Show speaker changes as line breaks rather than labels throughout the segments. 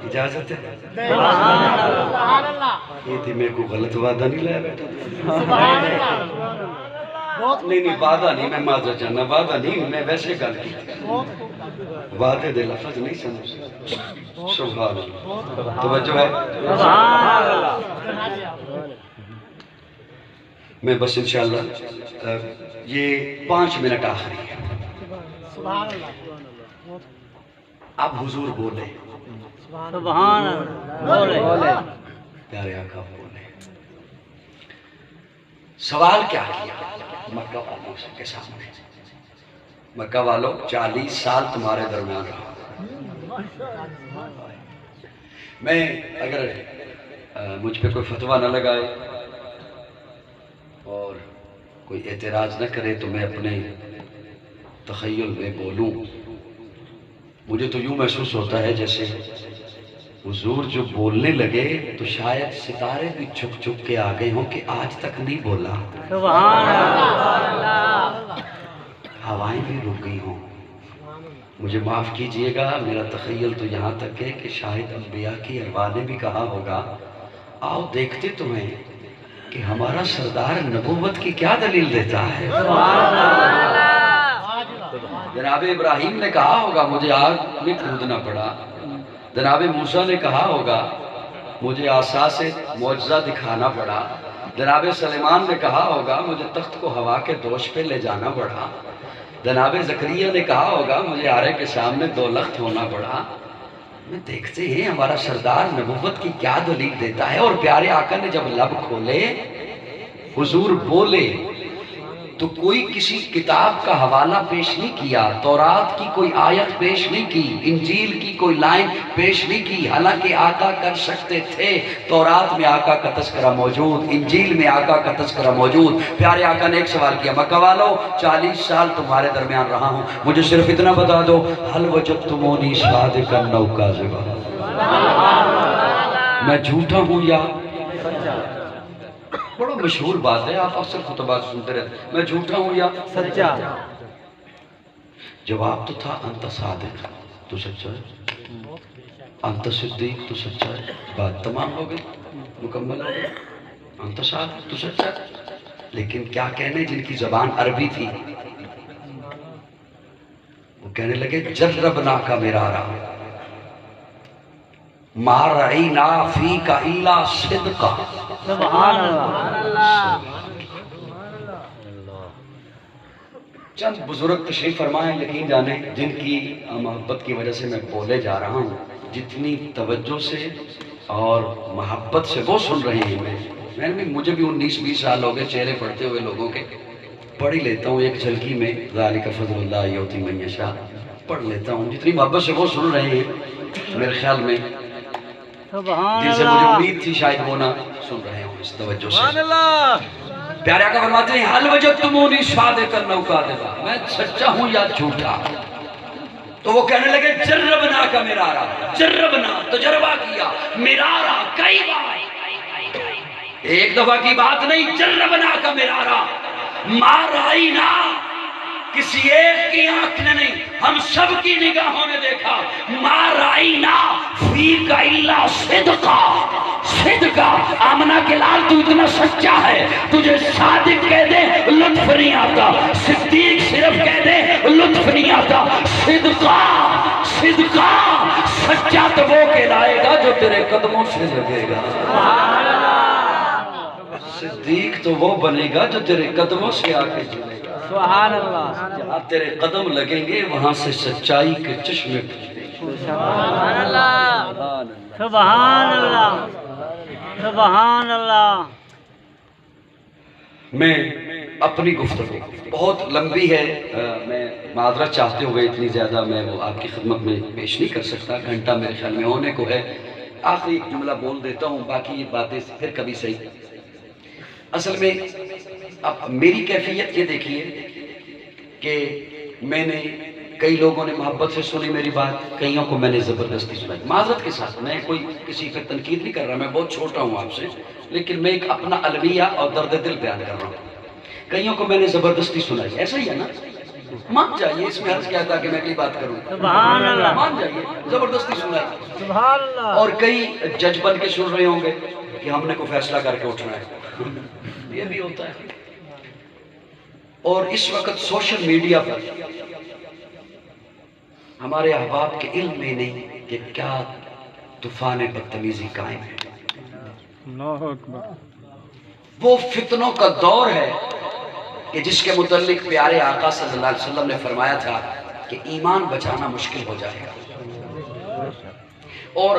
اجازت ہے؟ یہ تھی میں کو غلط وعدہ نہیں لایا بیٹا؟ نہیں وعدہ نہیں، میں معذرت چاہنا، وعدہ نہیں، میں ویسے گل کی وعدے دے لفظ نہیں سمجھ۔ سبحان اللہ، توجہ ہے؟ میں بس انشاءاللہ یہ 5 منٹ آخری ہے، اب حضور بولے،
سبحان اللہ، بولے
پیارے آقا بولے، سوال کیا کیا مکہ والوں کے سامنے؟ مکہ والوں 40 سال تمہارے درمیان رہا، میں اگر مجھ پہ کوئی فتویٰ نہ لگائے اور کوئی اعتراض نہ کرے تو میں اپنے تخیل میں بولوں۔ مجھے تو یوں محسوس ہوتا ہے جیسے حضور جو بولنے لگے تو شاید ستارے بھی چھپ چھپ کے آ گئے ہوں کہ آج تک نہیں بولا،
سبحان اللہ،
ہوائیں بھی رک گئی ہوں۔ مجھے معاف کیجئے گا، میرا تخیل تو یہاں تک ہے کہ شاید انبیاء کی ارواح نے بھی کہا ہوگا آؤ دیکھتے تو ہیں کہ ہمارا سردار نبوت کی کیا دلیل دیتا ہے۔ جناب ابراہیم نے کہا ہوگا مجھے آگ میں کودنا پڑا، جناب موسیٰ نے کہا ہوگا مجھے عصا سے معجزہ دکھانا پڑا، جناب سلیمان نے کہا ہوگا مجھے تخت کو ہوا کے دوش پہ لے جانا پڑا، جناب زکریا نے کہا ہوگا مجھے آرے کے سامنے 2 لخت ہونا پڑا۔ میں دیکھتے ہیں ہمارا سردار نبوت کی کیا دلیل دیتا ہے، اور پیارے آقا نے جب لب کھولے حضور بولے تو کوئی کسی کتاب کا حوالہ پیش نہیں کیا، تورات کی کوئی آیت پیش نہیں کی، انجیل کی کوئی لائن پیش نہیں کی، حالانکہ آقا کر سکتے تھے۔ تورات میں آقا کا تذکرہ موجود، انجیل میں آقا کا تذکرہ موجود۔ پیارے آقا نے ایک سوال کیا، مکہ والو 40 سال تمہارے درمیان رہا ہوں، مجھے صرف اتنا بتا دو حل وجدتمونی صادقا او کاذبا، میں جھوٹا ہوں یا
سچا؟
بڑا مشہور بات ہے، آپ اکثر خطبات سنتے رہتے، میں جھوٹا ہوں یا
سچا؟
جواب تو تھا انت صادق تو سچا ہے، انت صدیق تو سچا ہے، بات تمام ہو گئی، مکمل ہو گئی، انت صادق تو سچا ہے۔ لیکن کیا کہنے جن کی زبان عربی تھی وہ کہنے لگے جربنا کا مرارا ما رعینا فیک الا صدقا،
سبحان اللہ،
چند بزرگ تشریف فرمائیں، یقین جانیں جن کی محبت کی وجہ سے میں بولے جا رہا ہوں، جتنی توجہ سے اور محبت سے وہ سن رہے ہیں، مجھے بھی 19-20 سال ہو گئے چہرے پڑھتے ہوئے لوگوں کے، پڑھ ہی لیتا ہوں ایک جھلکی میں، ذالک فضل اللہ یؤتی من یشاء، پڑھ لیتا ہوں، جتنی محبت سے وہ سن رہے ہیں میرے خیال میں
سبحان
جن سے مجھے
اللہ،
امید تھی شاید وہ نہ سن رہے ہوں اس توجہ
سبحان
سے۔
اللہ،
پیارے آقا فرماتے ہیں حل وجدتمونی صادقا او کاذبا، میں سچا ہوں یا جھوٹا؟ تو وہ کہنے لگے جربنا کا مرارا، جربنا تجربہ کیا، مرارا کئی بار، ایک دفعہ کی بات نہیں، جربنا کا مرارا، ما رائنا، کسی ایک کی آنکھ نے نہیں، ہم سب کی نگاہوں نے دیکھا، ما رائنا فیک الا صدقا، صدقا، آمنہ کے لال تو اتنا سچا ہے، تجھے صادق کہہ دے لطف نہیں آتا، صدیق صرف کہہ دے لطف نہیں آتا، صدقا، صدقا، سچا تو وہ کہلائے گا جو تیرے قدموں سے لگے گا، صدیق تو وہ بنے گا جو تیرے قدموں سے آ کے جلے گا،
سبحان اللہ،
جہاں تیرے قدم لگیں گے وہاں سے سچائی کے چشمے
سبحان اللہ، سبحان اللہ، سبحان اللہ۔
میں اپنی گفتگو بہت لمبی ہے، میں معذرت چاہتے ہوئے اتنی زیادہ میں وہ آپ کی خدمت میں پیش نہیں کر سکتا، گھنٹہ میرے خیال میں ہونے کو ہے، آخری ایک جملہ بول دیتا ہوں، باقی یہ باتیں پھر کبھی صحیح۔ اصل میں اب میری کیفیت یہ دیکھیے کہ میں نے کئی لوگوں نے محبت سے سنی میری بات، کئیوں کو میں نے زبردستی سنائی، معذرت کے ساتھ، میں کوئی کسی پہ تنقید نہیں کر رہا، میں بہت چھوٹا ہوں آپ سے، لیکن میں ایک اپنا المیہ اور درد دل بیان کر رہا ہوں، کئیوں کو میں نے زبردستی سنائی، ایسا ہی ہے نا؟ مان جائیے، اس میں حرج کیا تھا کہ میں اگلی بات کروں؟
سبحان اللہ
مان جائیے، زبردستی سنائیے۔
سبحان اللہ
اور کئی جج بن کے سن رہے ہوں گے کہ ہم نے کوئی فیصلہ کر کے اٹھنا ہے، یہ بھی ہوتا ہے۔ اور اس وقت سوشل میڈیا پر ہمارے احباب کے علم میں نہیں کہ کیا طوفان بدتمیزی قائم ہے۔
اللہ اکبر
وہ فتنوں کا دور ہے کہ جس کے متعلق پیارے آقا صلی اللہ علیہ وسلم نے فرمایا تھا کہ ایمان بچانا مشکل ہو جائے گا، اور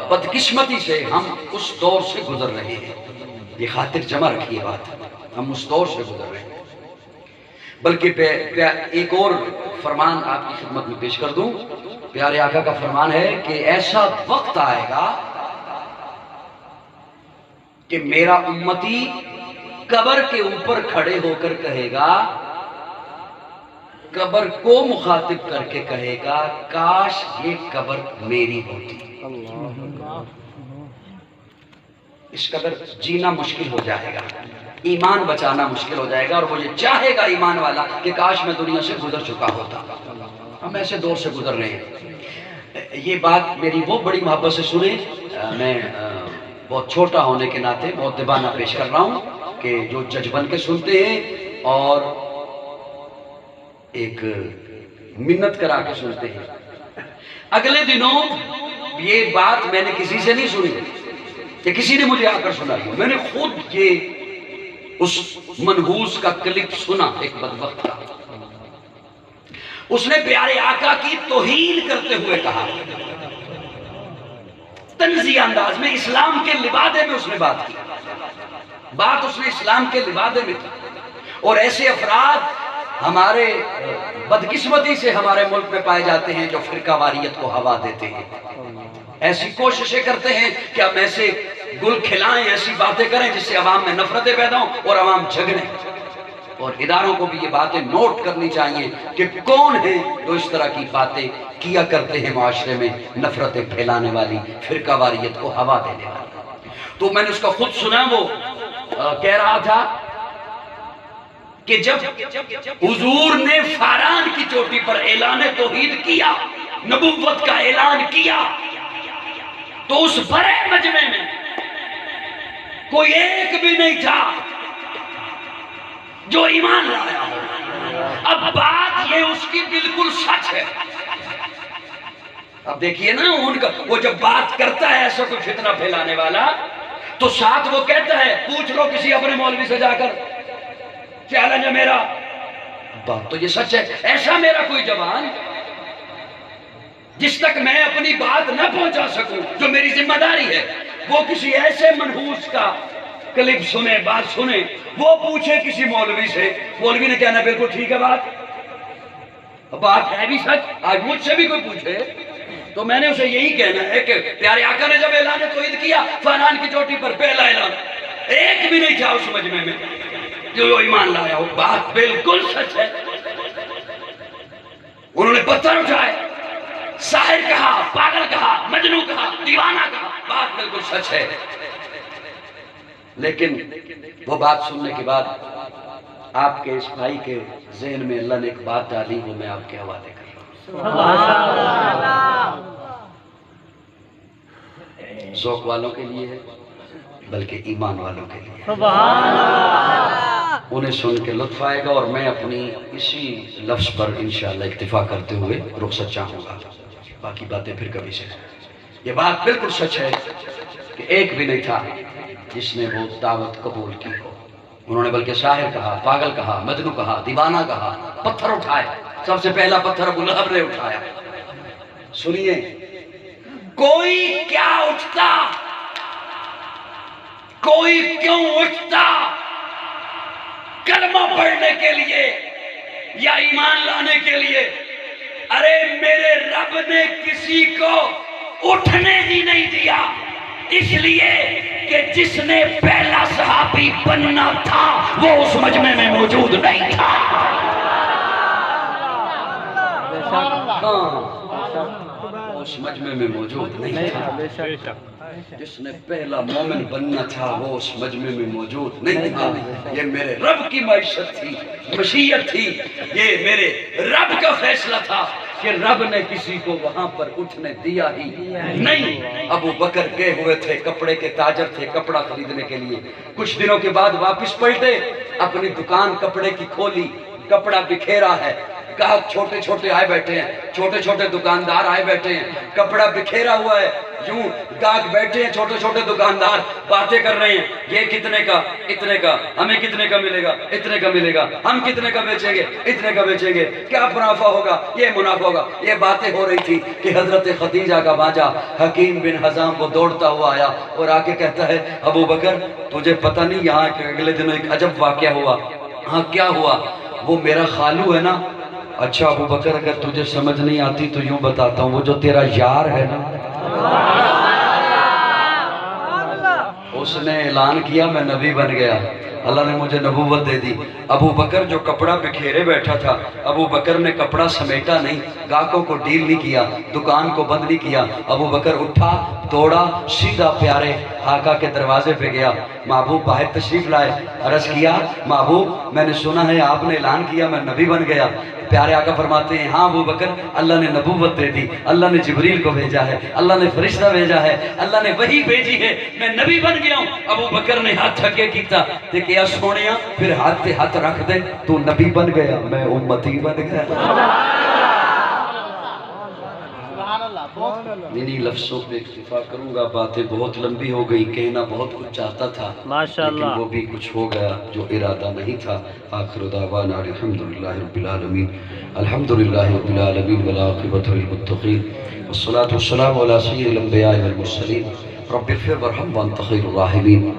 بدقسمتی سے ہم اس دور سے گزر رہے ہیں۔ یہ خاطر جمع رکھیے بات، ہم اس دور سے گزر رہے ہیں۔ بلکہ ایک اور فرمان آپ کی خدمت میں پیش کر دوں، پیارے آقا کا فرمان ہے کہ ایسا وقت آئے گا کہ میرا امتی قبر کے اوپر کھڑے ہو کر کہے گا، قبر کو مخاطب کر کے کہے گا، کاش یہ قبر میری ہوتی۔ اس قدر جینا مشکل ہو جائے گا، ایمان بچانا مشکل ہو جائے گا، اور وہ یہ چاہے گا ایمان والا کہ کاش میں دنیا سے گزر چکا ہوتا۔ ہم ایسے دور سے گزر رہے ہیں۔ یہ بات میری وہ بڑی محبت سے سنیں، میں بہت چھوٹا ہونے کے ناطے بہت دبانہ پیش کر رہا ہوں کہ جو جج بن کے سنتے ہیں اور ایک منت کرا کے سنتے ہیں۔ اگلے دنوں یہ بات میں نے کسی سے نہیں سنی کہ کسی نے مجھے آ کر سنائی، میں نے خود یہ اس منحوس کا کلپ سنا، ایک بدبخت کا۔ اس نے پیارے آقا کی توہین کرتے ہوئے کہا، طنزیہ انداز میں، اسلام کے لبادے میں اس نے بات کی، بات اس نے اسلام کے لبادے میں کی۔ اور ایسے افراد ہمارے بدقسمتی سے ہمارے ملک میں پائے جاتے ہیں جو فرقہ واریت کو ہوا دیتے ہیں، ایسی کوششیں کرتے ہیں کہ ہم ایسے گل کھلائیں، ایسی باتیں کریں جس سے عوام میں نفرتیں پیدا ہوں اور عوام جھگڑیں۔ اور اداروں کو بھی یہ باتیں نوٹ کرنی چاہیے کہ کون ہیں جو اس طرح کی باتیں کیا کرتے ہیں معاشرے میں، نفرتیں پھیلانے والی، فرقہ واریت کو ہوا دینے والی۔ تو میں نے اس کا خود سنا، وہ کہہ رہا تھا کہ جب حضور نے فاران کی چوٹی پر اعلان توحید کیا، نبوت کا اعلان کیا، تو اس بڑے مجمع میں کوئی ایک بھی نہیں تھا جو ایمان لایا ہو۔ اب بات یہ اس کی بالکل سچ ہے۔ اب دیکھیے نا، ان کا وہ جب بات کرتا ہے ایسا کوئی فتنہ پھیلانے والا، تو ساتھ وہ کہتا ہے، پوچھ لو کسی اپنے مولوی سے جا کر، چیلنج ہے میرا۔ بات تو یہ سچ ہے، ایسا میرا کوئی جوان جس تک میں اپنی بات نہ پہنچا سکوں، جو میری ذمہ داری ہے، وہ کسی ایسے منحوس کا کلپ سنے، بات سنے، وہ پوچھے کسی مولوی سے، مولوی نے کہنا بالکل ٹھیک ہے، بات ہے بھی سچ۔ آج مجھ سے بھی کوئی پوچھے تو میں نے اسے یہی کہنا ہے کہ پیارے آقا نے جب اعلان توحید کیا فاران کی چوٹی پر، پہلا اعلان، ایک بھی نہیں تھا اس مجمع میں جو ایمان لایا ہو۔ بات بالکل سچ ہے۔ انہوں نے پتھر اٹھائے، ساحر کہا، پاگل کہا، مجنون کہا، دیوانہ کہا، بات بالکل سچ ہے۔ لیکن وہ بات سننے کے بعد آپ کے اس بھائی کے ذہن میں اللہ نے ایک بات ڈالی، وہ میں آپ کے حوالے کر رہا ہوں۔ ذوق والوں کے لیے ہے، بلکہ ایمان والوں کے لیے۔ انہیں سن کے لطف آئے گا، اور میں اپنی اسی لفظ پر انشاءاللہ اکتفا کرتے ہوئے رخصت چاہوں گا، باقی باتیں پھر کبھی سے۔ یہ بات بالکل سچ ہے کہ ایک بھی نہیں تھا جس نے وہ دعوت قبول کی ہو۔ انہوں نے بلکہ ساحر کہا، پاگل کہا، مجنون کہا، دیوانہ کہا، پتھر اٹھائے۔ سب سے پہلا پتھر ابو لہب نے اٹھایا۔ سنیے، کوئی کیا اٹھتا، کوئی کیوں اٹھتا کلمہ پڑھنے کے لیے یا ایمان لانے کے لیے؟ ارے میرے رب نے کسی کو اٹھنے ہی نہیں دیا، اس لیے کہ جس نے پہلا صحابی بننا تھا وہ اس مجمع میں موجود نہیں تھا۔ اس مجمع میں موجود نہیں تھا۔
بے شک
جس نے پہلا مومن بننا تھا وہ اس مجمع میں موجود نہیں تھا۔ یہ میرے رب کی معیشت تھی، مشیت تھی، یہ میرے رب کا فیصلہ تھا کہ رب نے کسی کو وہاں پر اٹھنے دیا ہی نہیں۔ ابو بکر گئے ہوئے تھے، کپڑے کے تاجر تھے، کپڑا خریدنے کے لیے۔ کچھ دنوں کے بعد واپس پلٹے، اپنی دکان کپڑے کی کھولی، کپڑا بکھیرا ہے، گاہک چھوٹے چھوٹے آئے بیٹھے ہیں، چھوٹے چھوٹے دکاندار آئے بیٹھے ہیں، کپڑا بکھیرا ہوا ہے، یوں گاہک بیٹھے ہیں، چھوٹے چھوٹے دکاندار باتیں کر رہے ہیں، یہ کتنے کا، اتنے کا، ہمیں کتنے کا ملے گا، اتنے کا ملے گا، ہم کتنے کا بیچیں گے، اتنے کا بیچیں گے، کیا منافع ہوگا، یہ منافع ہوگا۔ یہ باتیں ہو رہی تھی کہ حضرت خدیجہ کا بھانجا حکیم بن حزام وہ دوڑتا ہوا آیا اور آ کے کہتا ہے ابو بکر تجھے پتہ نہیں یہاں کے اگلے دنوں ایک عجب واقعہ ہوا۔ ہاں کیا ہوا؟ وہ میرا خالو ہے نا۔ اچھا ابو بکر اگر تجھے سمجھ نہیں آتی تو یوں بتاتا ہوں، وہ جو تیرا یار ہے نا، اس نے اعلان کیا میں نبی بن گیا، اللہ نے مجھے نبوت دے دی۔ ابو بکر جو کپڑا بکھیرے بیٹھا تھا، ابو بکر نے کپڑا سمیٹا نہیں، گاہکوں کو ڈیل نہیں کیا، دکان کو بند نہیں کیا۔ ابو بکر اٹھا، دوڑا، سیدھا پیارے آقا کے دروازے پہ گیا۔ محبوب باہر تشریف لائے، عرض کیا محبوب میں نے سنا ہے آپ نے اعلان کیا میں نبی بن گیا۔ پیارے آقا فرماتے ہیں ہاں ابو بکر اللہ نے نبوت دے دی، اللہ نے جبریل کو بھیجا ہے، اللہ نے فرشتہ بھیجا ہے، اللہ نے وحی بھیجی ہے، میں نبی بن گیا ہوں۔ ابو بکر نے ہاتھ اگے کیتا تے کیا سونیا پھر ہاتھ تے ہاتھ رکھ دے، تو نبی بن گیا میں امتی بن گیا۔ انہی لفظوں پہ اکتفا کروں گا، باتیں بہت لمبی ہو گئی، کہنا بہت کچھ چاہتا تھا لیکن وہ بھی کچھ ہو گیا جو ارادہ نہیں تھا۔ آخر دعوانا الحمدللہ رب العالمین، الحمدللہ رب العالمین والعاقبۃ للمتقین، والصلاة والسلام علی سید الانبیاء والمرسلین، رب اغفر وارحم وانت خیر الراحمین،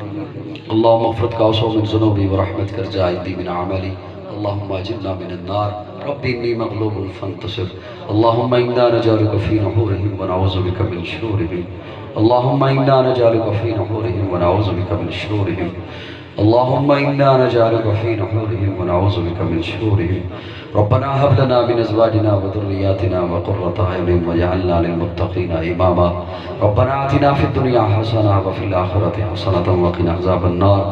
اللہم اغفر کاؤسو من ذنوبی ورحمت کر جائدی من عملی، اللہم اجرنا من النار، رب انی مغلوب فانتصر، اللہم انا نجعلک فی نحورہم ونعوذ بک من شرورہم، اللہم انا نجعلک فی نحورہم ونعوذ بک من شرورہم، اللہم انا نجعلک فی نحورہم ونعوذ بک من شرورہم، ربنا هب لنا من ازواجنا وذرياتنا وقرة اعين واجعلنا للمتقين اماما، ربنا آتنا في الدنيا حسنة وفي الآخرة حسنة وقنا عذاب النار،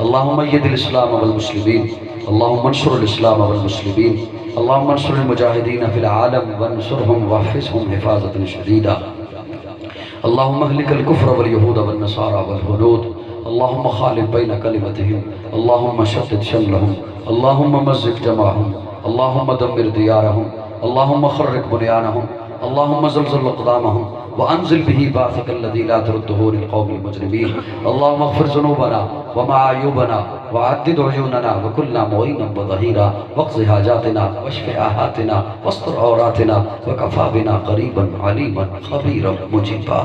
اللهم ايد الاسلام والمسلمين، اللهم انصر الاسلام والمسلمين، اللهم انصر المجاهدين في العالم وانصرهم واحفظهم حفاظة شديدة، اللهم اهلك الكفر واليهود والنصارى والهنود، اللهم خالف بين كلمتهم، اللهم شتت شملهم، اللهم مزق جمعهم، اللهم دمر ديارهم، اللهم خرق بنيانهم، اللهم زلزل اقدامهم وانزل به بعثك الذي لا ترده للقوم المجرمين، اللهم اغفر ذنوبنا ومعايبنا وعدد عيوننا وكلنا معينا وظهيرا واقض حاجاتنا واشف آهاتنا واستر عوراتنا وكفى بنا قريبا عليما خبيرا مجيبا۔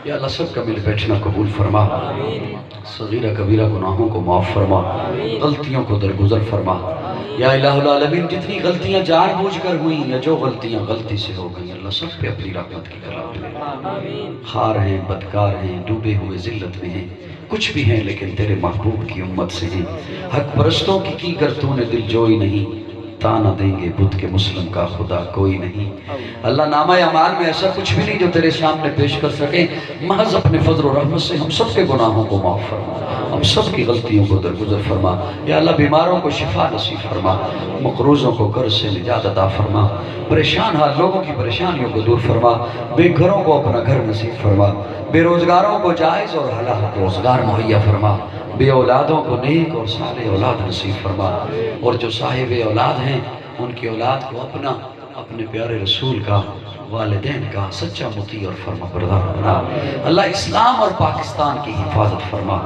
یا اللہ سب کا مل بیٹھنا قبول فرما، صغیرہ کبیرہ گناہوں کو معاف فرما، غلطیوں کو درگزر فرما۔ یا الہ العالمین جتنی غلطیاں جان بوجھ کر ہوئیں یا جو غلطیاں غلطی سے ہو گئیں اللہ سب پہ اپنی رحمت کی کلام لے۔ خار ہیں، بدکار ہیں، ڈوبے ہوئے ذلت میں ہیں، کچھ بھی ہیں لیکن تیرے محبوب کی امت سے ہیں، حق پرستوں کی گر تو نے دل جوئی نہیں، تانا دیں گے بدھ کے مسلم کا خدا کوئی نہیں۔ اللہ نامہ اعمال میں ایسا کچھ بھی نہیں جو تیرے سامنے پیش کر سکیں، محض اپنے فضل و رحمت سے ہم سب کے گناہوں کو معاف فرما، ہم سب کی غلطیوں کو درگزر فرما۔ یا اللہ بیماروں کو شفا نصیب فرما، مقروضوں کو قرض سے نجات عطا فرما، پریشان حال لوگوں کی پریشانیوں کو دور فرما، بے گھروں کو اپنا گھر نصیب فرما، بے روزگاروں کو جائز اور حلال روزگار مہیا فرما، بے اولادوں کو نیک اور صالح اولاد نصیب فرما، اور جو صاحب اولاد ہیں ان کی اولاد کو اپنے پیارے رسول کا، والدین کا سچا مطیع اور فرما بردار بنا۔ اللہ اسلام اور پاکستان کی حفاظت فرما،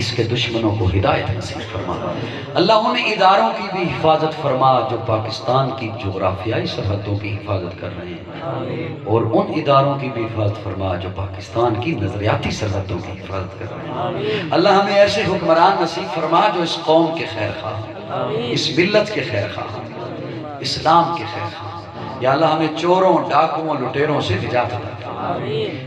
اس کے دشمنوں کو ہدایت نصیب فرما۔ اللہ ان اداروں کی بھی حفاظت فرما جو پاکستان کی جغرافیائی سرحدوں کی حفاظت کر رہے ہیں، اور ان اداروں کی بھی حفاظت فرما جو پاکستان کی نظریاتی سرحدوں کی حفاظت کر رہے ہیں۔ اللہ ہمیں ایسے حکمران نصیب فرما جو اس قوم کے خیر خواہ، اس ملت کے خیر خواہ، اسلام کے خیر خواہ، یا اللہ ہمیں چوروں ڈاکوؤں لٹیروں سے نجات عطا فرما۔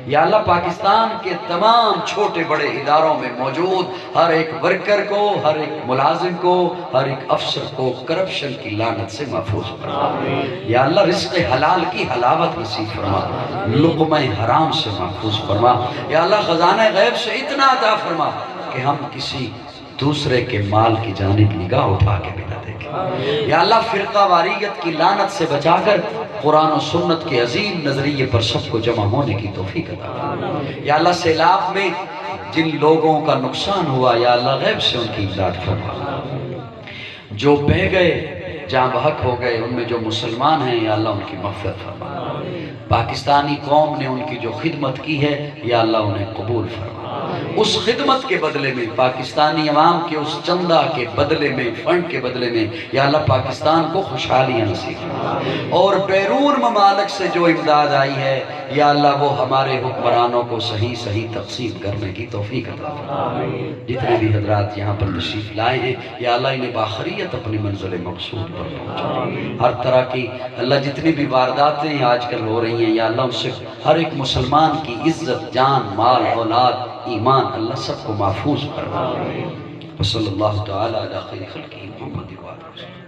یا اللہ پاکستان کے تمام چھوٹے بڑے اداروں میں موجود ہر ایک ورکر کو، ہر ایک ملازم کو، ہر ایک افسر کو کرپشن کی لعنت سے محفوظ فرما۔ یا اللہ رزق حلال کی حلاوت نصیب فرما، لقمہ حرام سے محفوظ فرما۔ یا اللہ خزانہ غیب سے اتنا عطا فرما کہ ہم کسی دوسرے کے مال کی جانب نگاہ اٹھا کے بھی نہ دیکھیں۔ یا اللہ فرقہ واریت کی لعنت سے بچا کر قرآن و سنت کے عظیم نظریے پر سب کو جمع ہونے کی توفیق عطا فرما۔ یا اللہ سیلاب میں جن لوگوں کا نقصان ہوا یا اللہ غیب سے ان کی امداد فرما۔ جو بہہ گئے جاں بحق ہو گئے ان میں جو مسلمان ہیں یا اللہ ان کی مغفرت فرما۔ پاکستانی قوم نے ان کی جو خدمت کی ہے یا اللہ انہیں قبول فرما۔ اس خدمت کے بدلے میں، پاکستانی عوام کے اس چندہ کے بدلے میں، فنڈ کے بدلے میں یا اللہ پاکستان کو خوشحالیاں نصیب فرما۔ اور بیرون ممالک سے جو امداد آئی ہے یا اللہ وہ ہمارے حکمرانوں کو صحیح صحیح تقسیم کرنے کی توفیق عطا فرما۔ جتنے بھی حضرات یہاں پر تشریف لائے ہیں یا اللہ انہیں باخریت اپنی منزل مقصود پر پہنچا۔ ہر طرح کی اللہ جتنی بھی وارداتیں آج کل ہو رہی ہیں یا اللہ ان سے ہر ایک مسلمان کی عزت، جان، مال، اولاد، ایمان اللہ سب کو محفوظ فرما۔ وصلی اللہ تعالی علی خیر خلقہ محمد و آلہ وسلم۔